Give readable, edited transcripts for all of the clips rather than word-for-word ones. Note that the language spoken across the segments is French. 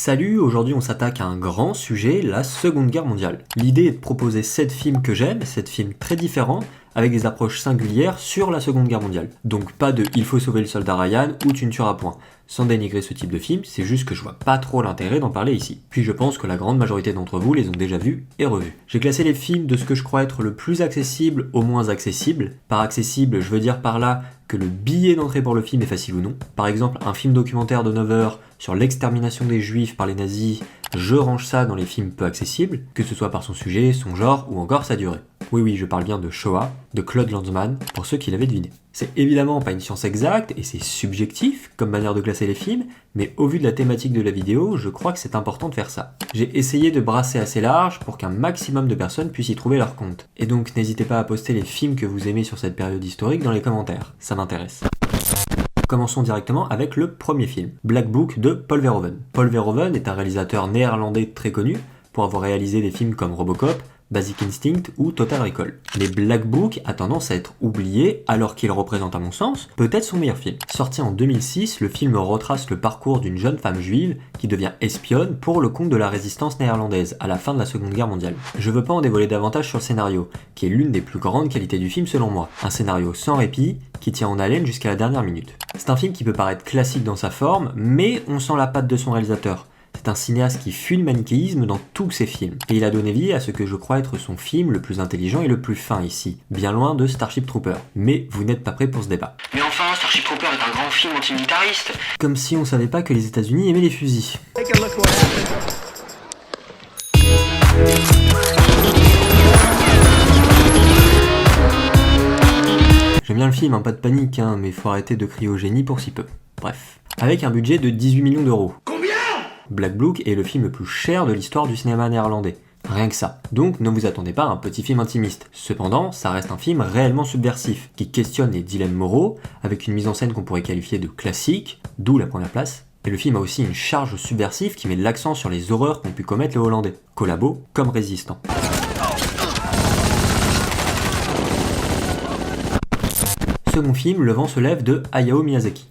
Salut, aujourd'hui on s'attaque à un grand sujet, la Seconde Guerre mondiale. L'idée est de proposer 7 films que j'aime, 7 films très différents, avec des approches singulières sur la Seconde Guerre mondiale. Donc pas de il faut sauver le soldat Ryan ou tu ne tueras point. Sans dénigrer ce type de film, c'est juste que je vois pas trop l'intérêt d'en parler ici. Puis je pense que la grande majorité d'entre vous les ont déjà vus et revus. J'ai classé les films de ce que je crois être le plus accessible au moins accessible. Par accessible, je veux dire par là que le billet d'entrée pour le film est facile ou non. Par exemple, un film documentaire de 9 heures sur l'extermination des juifs par les nazis, je range ça dans les films peu accessibles, que ce soit par son sujet, son genre ou encore sa durée. Oui, je parle bien de Shoah, de Claude Lanzmann, pour ceux qui l'avaient deviné. C'est évidemment pas une science exacte et c'est subjectif comme manière de classer les films, mais au vu de la thématique de la vidéo, je crois que c'est important de faire ça. J'ai essayé de brasser assez large pour qu'un maximum de personnes puissent y trouver leur compte. Et donc n'hésitez pas à poster les films que vous aimez sur cette période historique dans les commentaires, ça m'intéresse. Commençons directement avec le premier film, Black Book de Paul Verhoeven. Paul Verhoeven est un réalisateur néerlandais très connu pour avoir réalisé des films comme Robocop, Basic Instinct ou Total Recall. Mais Black Book a tendance à être oublié alors qu'il représente à mon sens peut-être son meilleur film. Sorti en 2006, le film retrace le parcours d'une jeune femme juive qui devient espionne pour le compte de la résistance néerlandaise à la fin de la Seconde Guerre mondiale. Je veux pas en dévoiler davantage sur le scénario, qui est l'une des plus grandes qualités du film selon moi. Un scénario sans répit, qui tient en haleine jusqu'à la dernière minute. C'est un film qui peut paraître classique dans sa forme, mais on sent la patte de son réalisateur. C'est un cinéaste qui fuit le manichéisme dans tous ses films. Et il a donné vie à ce que je crois être son film le plus intelligent et le plus fin ici, bien loin de Starship Trooper. Mais vous n'êtes pas prêts pour ce débat. Mais enfin, Starship Trooper est un grand film antimilitariste. Comme si on savait pas que les États-Unis aimaient les fusils. J'aime bien le film, pas de panique, mais faut arrêter de crier au génie pour si peu. Bref. Avec un budget de 18 millions d'euros. Black Book est le film le plus cher de l'histoire du cinéma néerlandais. Rien que ça. Donc ne vous attendez pas à un petit film intimiste. Cependant, ça reste un film réellement subversif, qui questionne les dilemmes moraux, avec une mise en scène qu'on pourrait qualifier de classique, d'où la première place. Et le film a aussi une charge subversive qui met l'accent sur les horreurs qu'ont pu commettre les Hollandais, collabos comme résistants. Second film, Le vent se lève de Hayao Miyazaki.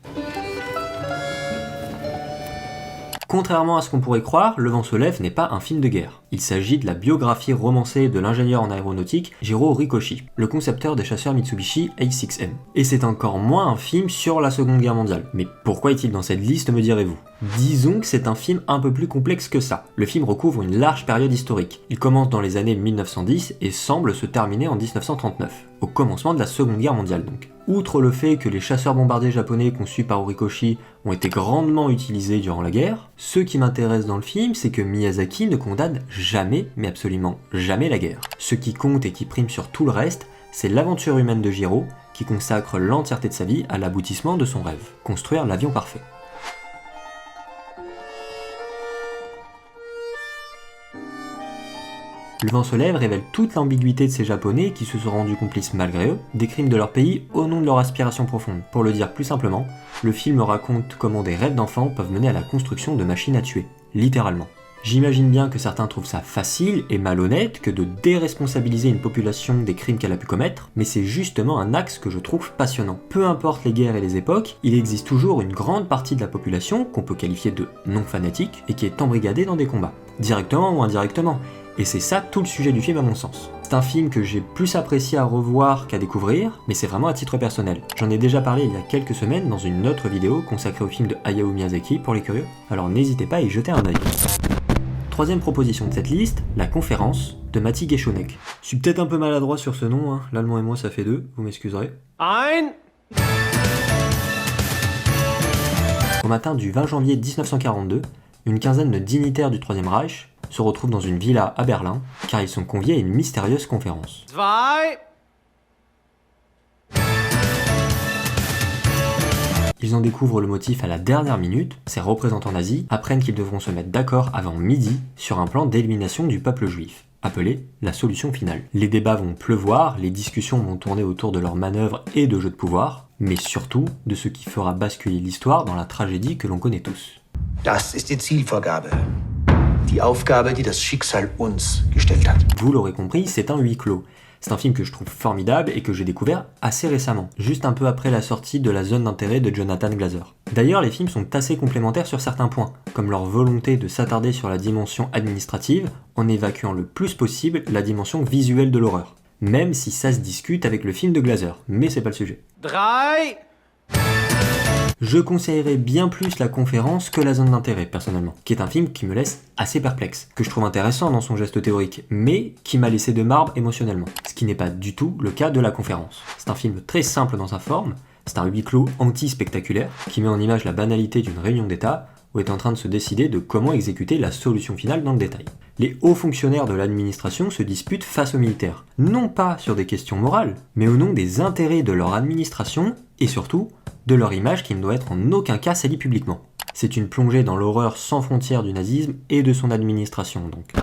Contrairement à ce qu'on pourrait croire, Le vent se lève n'est pas un film de guerre. Il s'agit de la biographie romancée de l'ingénieur en aéronautique Jiro Horikoshi, le concepteur des chasseurs Mitsubishi A6M. Et c'est encore moins un film sur la Seconde Guerre mondiale. Mais pourquoi est-il dans cette liste, me direz-vous ? Disons que c'est un film un peu plus complexe que ça. Le film recouvre une large période historique. Il commence dans les années 1910 et semble se terminer en 1939, au commencement de la Seconde Guerre mondiale donc. Outre le fait que les chasseurs bombardiers japonais conçus par Horikoshi ont été grandement utilisés durant la guerre, ce qui m'intéresse dans le film, c'est que Miyazaki ne condamne jamais, mais absolument jamais la guerre. Ce qui compte et qui prime sur tout le reste, c'est l'aventure humaine de Jiro, qui consacre l'entièreté de sa vie à l'aboutissement de son rêve, construire l'avion parfait. Le vent se lève révèle toute l'ambiguïté de ces Japonais qui se sont rendus complices malgré eux des crimes de leur pays au nom de leur aspiration profonde. Pour le dire plus simplement, le film raconte comment des rêves d'enfants peuvent mener à la construction de machines à tuer, littéralement. J'imagine bien que certains trouvent ça facile et malhonnête que de déresponsabiliser une population des crimes qu'elle a pu commettre, mais c'est justement un axe que je trouve passionnant. Peu importe les guerres et les époques, il existe toujours une grande partie de la population qu'on peut qualifier de non fanatique et qui est embrigadée dans des combats, directement ou indirectement. Et c'est ça tout le sujet du film à mon sens. C'est un film que j'ai plus apprécié à revoir qu'à découvrir, mais c'est vraiment à titre personnel. J'en ai déjà parlé il y a quelques semaines dans une autre vidéo consacrée au film de Hayao Miyazaki pour les curieux, alors n'hésitez pas à y jeter un œil. Troisième proposition de cette liste, La Conférence de Matti Geschonek. Je suis peut-être un peu maladroit sur ce nom, l'allemand et moi ça fait 2, vous m'excuserez. Au matin du 20 janvier 1942, une quinzaine de dignitaires du Troisième Reich se retrouvent dans une villa à Berlin, car ils sont conviés à une mystérieuse conférence. Ils en découvrent le motif à la dernière minute, ces représentants nazis apprennent qu'ils devront se mettre d'accord avant midi sur un plan d'élimination du peuple juif, appelé la solution finale. Les débats vont pleuvoir, les discussions vont tourner autour de leurs manœuvres et de jeux de pouvoir, mais surtout de ce qui fera basculer l'histoire dans la tragédie que l'on connaît tous. Das ist die Zielvorgabe. Die Aufgabe, die das Schicksal uns gestellt hat. Vous l'aurez compris, c'est un huis clos. C'est un film que je trouve formidable et que j'ai découvert assez récemment, juste un peu après la sortie de La Zone d'intérêt de Jonathan Glazer. D'ailleurs, les films sont assez complémentaires sur certains points, comme leur volonté de s'attarder sur la dimension administrative en évacuant le plus possible la dimension visuelle de l'horreur. Même si ça se discute avec le film de Glaser, mais c'est pas le sujet. Dry. Je conseillerais bien plus La Conférence que La Zone d'intérêt, personnellement, qui est un film qui me laisse assez perplexe, que je trouve intéressant dans son geste théorique, mais qui m'a laissé de marbre émotionnellement, ce qui n'est pas du tout le cas de La Conférence. C'est un film très simple dans sa forme, c'est un huis clos anti-spectaculaire, qui met en image la banalité d'une réunion d'État, où est en train de se décider de comment exécuter la solution finale dans le détail. Les hauts fonctionnaires de l'administration se disputent face aux militaires, non pas sur des questions morales, mais au nom des intérêts de leur administration, et surtout, de leur image qui ne doit être en aucun cas salie publiquement. C'est une plongée dans l'horreur sans frontières du nazisme et de son administration donc.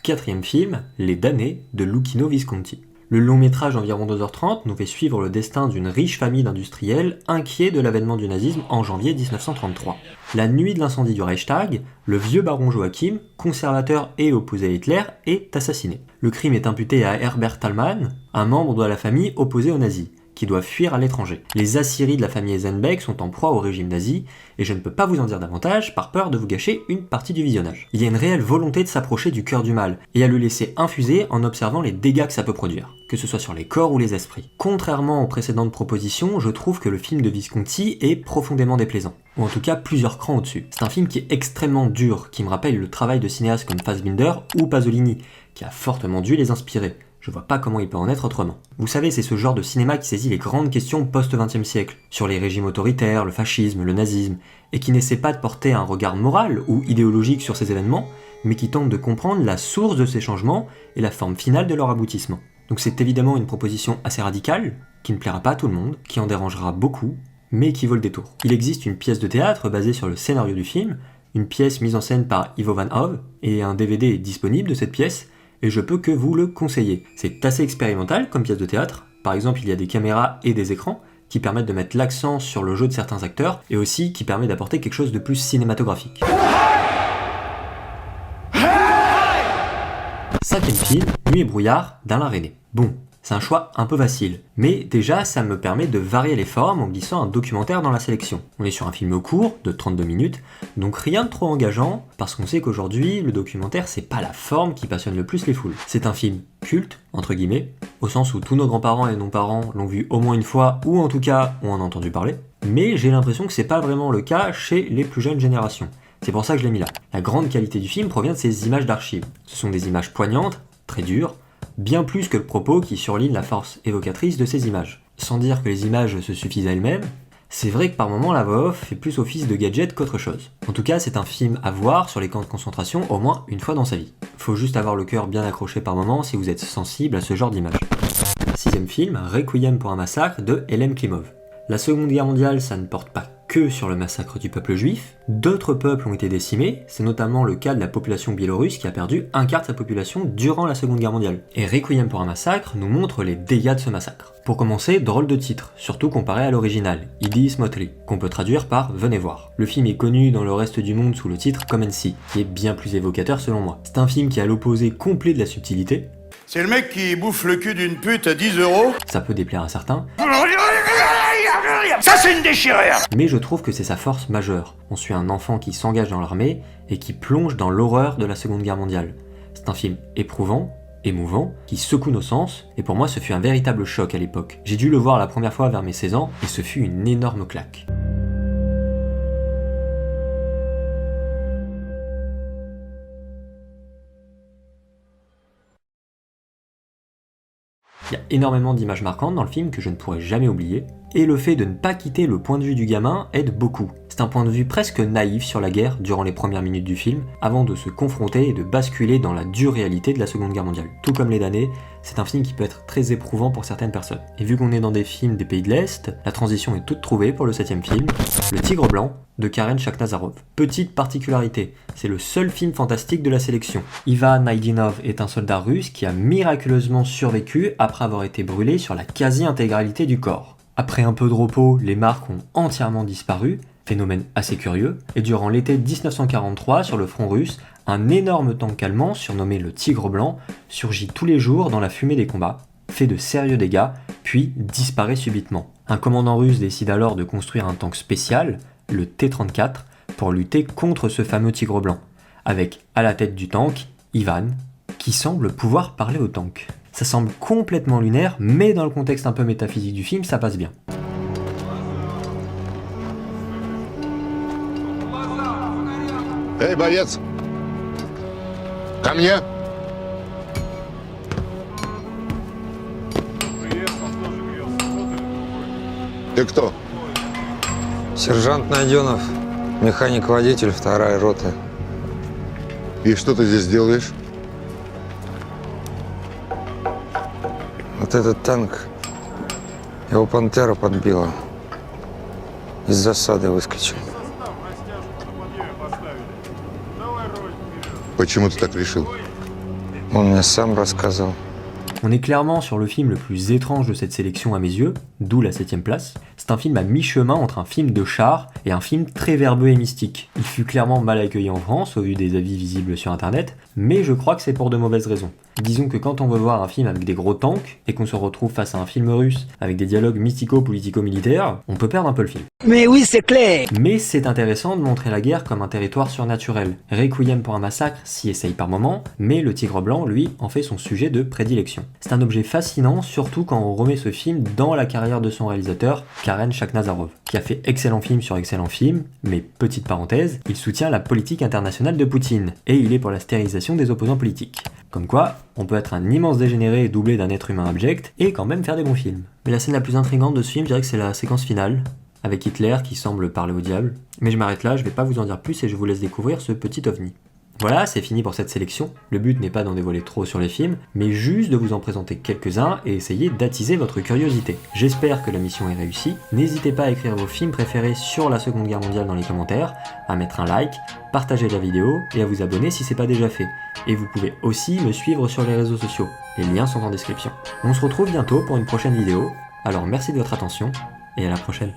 Quatrième film, Les Damnés de Luchino Visconti. Le long métrage d'environ 2h30 nous fait suivre le destin d'une riche famille d'industriels inquiets de l'avènement du nazisme en janvier 1933. La nuit de l'incendie du Reichstag, le vieux baron Joachim, conservateur et opposé à Hitler, est assassiné. Le crime est imputé à Herbert Thalmann, un membre de la famille opposé aux nazis, qui doit fuir à l'étranger. Les Assyries de la famille Eisenbeck sont en proie au régime nazi, et je ne peux pas vous en dire davantage par peur de vous gâcher une partie du visionnage. Il y a une réelle volonté de s'approcher du cœur du mal, et à le laisser infuser en observant les dégâts que ça peut produire, que ce soit sur les corps ou les esprits. Contrairement aux précédentes propositions, je trouve que le film de Visconti est profondément déplaisant, ou en tout cas plusieurs crans au-dessus. C'est un film qui est extrêmement dur, qui me rappelle le travail de cinéastes comme Fassbinder ou Pasolini, qui a fortement dû les inspirer. Je vois pas comment il peut en être autrement. Vous savez, c'est ce genre de cinéma qui saisit les grandes questions post-20e siècle, sur les régimes autoritaires, le fascisme, le nazisme, et qui n'essaie pas de porter un regard moral ou idéologique sur ces événements, mais qui tente de comprendre la source de ces changements et la forme finale de leur aboutissement. Donc c'est évidemment une proposition assez radicale, qui ne plaira pas à tout le monde, qui en dérangera beaucoup, mais qui vaut le détour. Il existe une pièce de théâtre basée sur le scénario du film, une pièce mise en scène par Ivo Van Hove, et un DVD est disponible de cette pièce, et je peux que vous le conseiller. C'est assez expérimental comme pièce de théâtre, par exemple il y a des caméras et des écrans qui permettent de mettre l'accent sur le jeu de certains acteurs, et aussi qui permet d'apporter quelque chose de plus cinématographique. Cinquième film, Nuit et brouillard d'Alain Resnais. Bon, c'est un choix un peu facile, mais déjà ça me permet de varier les formes en glissant un documentaire dans la sélection. On est sur un film court, de 32 minutes, donc rien de trop engageant, parce qu'on sait qu'aujourd'hui, le documentaire c'est pas la forme qui passionne le plus les foules. C'est un film culte, entre guillemets, au sens où tous nos grands-parents et nos-parents l'ont vu au moins une fois, ou en tout cas ont en entendu parler, mais j'ai l'impression que c'est pas vraiment le cas chez les plus jeunes générations. C'est pour ça que je l'ai mis là. La grande qualité du film provient de ses images d'archives. Ce sont des images poignantes, très dures, bien plus que le propos qui surligne la force évocatrice de ces images. Sans dire que les images se suffisent à elles-mêmes, c'est vrai que par moments la voix off fait plus office de gadget qu'autre chose. En tout cas, c'est un film à voir sur les camps de concentration au moins une fois dans sa vie. Faut juste avoir le cœur bien accroché par moments si vous êtes sensible à ce genre d'image. Sixième film, Requiem pour un massacre de Helem Klimov. La Seconde Guerre mondiale, ça ne porte pas que sur le massacre du peuple juif. D'autres peuples ont été décimés, c'est notamment le cas de la population biélorusse qui a perdu un quart de sa population durant la Seconde Guerre mondiale. Et Requiem pour un massacre nous montre les dégâts de ce massacre. Pour commencer, drôle de titre, surtout comparé à l'original, Idi Smotli, qu'on peut traduire par Venez voir. Le film est connu dans le reste du monde sous le titre Come and See, qui est bien plus évocateur selon moi. C'est un film qui est à l'opposé complet de la subtilité. C'est le mec qui bouffe le cul d'une pute à 10 €. Ça peut déplaire à certains. Ça c'est une déchirure. Mais je trouve que c'est sa force majeure. On suit un enfant qui s'engage dans l'armée et qui plonge dans l'horreur de la Seconde Guerre mondiale. C'est un film éprouvant, émouvant, qui secoue nos sens, et pour moi ce fut un véritable choc à l'époque. J'ai dû le voir la première fois vers mes 16 ans, et ce fut une énorme claque. Il y a énormément d'images marquantes dans le film que je ne pourrai jamais oublier, et le fait de ne pas quitter le point de vue du gamin aide beaucoup. C'est un point de vue presque naïf sur la guerre durant les premières minutes du film, avant de se confronter et de basculer dans la dure réalité de la Seconde Guerre mondiale. Tout comme Les Damnés, c'est un film qui peut être très éprouvant pour certaines personnes. Et vu qu'on est dans des films des pays de l'Est, la transition est toute trouvée pour le 7ème film, Le Tigre Blanc, de Karen Shakhnazarov. Petite particularité, c'est le seul film fantastique de la sélection. Ivan Naidinov est un soldat russe qui a miraculeusement survécu après avoir été brûlé sur la quasi-intégralité du corps. Après un peu de repos, les marques ont entièrement disparu, phénomène assez curieux, et durant l'été 1943, sur le front russe, un énorme tank allemand, surnommé le Tigre Blanc, surgit tous les jours dans la fumée des combats, fait de sérieux dégâts, puis disparaît subitement. Un commandant russe décide alors de construire un tank spécial, le T-34, pour lutter contre ce fameux tigre blanc, avec à la tête du tank, Ivan, qui semble pouvoir parler au tank. Ça semble complètement lunaire, mais dans le contexte un peu métaphysique du film, ça passe bien. Эй, боец! Ко мне! Ты кто? Сержант Найденов, механик-водитель, 2-я рота. И что ты здесь делаешь? Вот этот танк, его «Пантера» подбила. Из засады выскочил. Почему ты так решил? Он мне сам рассказал. On est clairement sur le film le plus étrange de cette sélection à mes yeux, d'où la 7ème place. C'est un film à mi-chemin entre un film de char et un film très verbeux et mystique. Il fut clairement mal accueilli en France, au vu des avis visibles sur internet, mais je crois que c'est pour de mauvaises raisons. Disons que quand on veut voir un film avec des gros tanks, et qu'on se retrouve face à un film russe avec des dialogues mystico-politico-militaires, on peut perdre un peu le film. Mais oui, c'est clair. Mais c'est intéressant de montrer la guerre comme un territoire surnaturel. Requiem pour un massacre s'y essaye par moments, mais le Tigre Blanc, lui, en fait son sujet de prédilection. C'est un objet fascinant, surtout quand on remet ce film dans la carrière de son réalisateur, Karen Shakhnazarov, qui a fait excellent film sur excellent film, mais petite parenthèse, il soutient la politique internationale de Poutine, et il est pour la stérilisation des opposants politiques. Comme quoi, on peut être un immense dégénéré doublé d'un être humain abject, et quand même faire des bons films. Mais la scène la plus intrigante de ce film, je dirais que c'est la séquence finale, avec Hitler qui semble parler au diable. Mais je m'arrête là, je vais pas vous en dire plus et je vous laisse découvrir ce petit ovni. Voilà, c'est fini pour cette sélection. Le but n'est pas d'en dévoiler trop sur les films, mais juste de vous en présenter quelques-uns et essayer d'attiser votre curiosité. J'espère que la mission est réussie. N'hésitez pas à écrire vos films préférés sur la Seconde Guerre mondiale dans les commentaires, à mettre un like, partager la vidéo et à vous abonner si c'est pas déjà fait. Et vous pouvez aussi me suivre sur les réseaux sociaux. Les liens sont en description. On se retrouve bientôt pour une prochaine vidéo. Alors merci de votre attention et à la prochaine.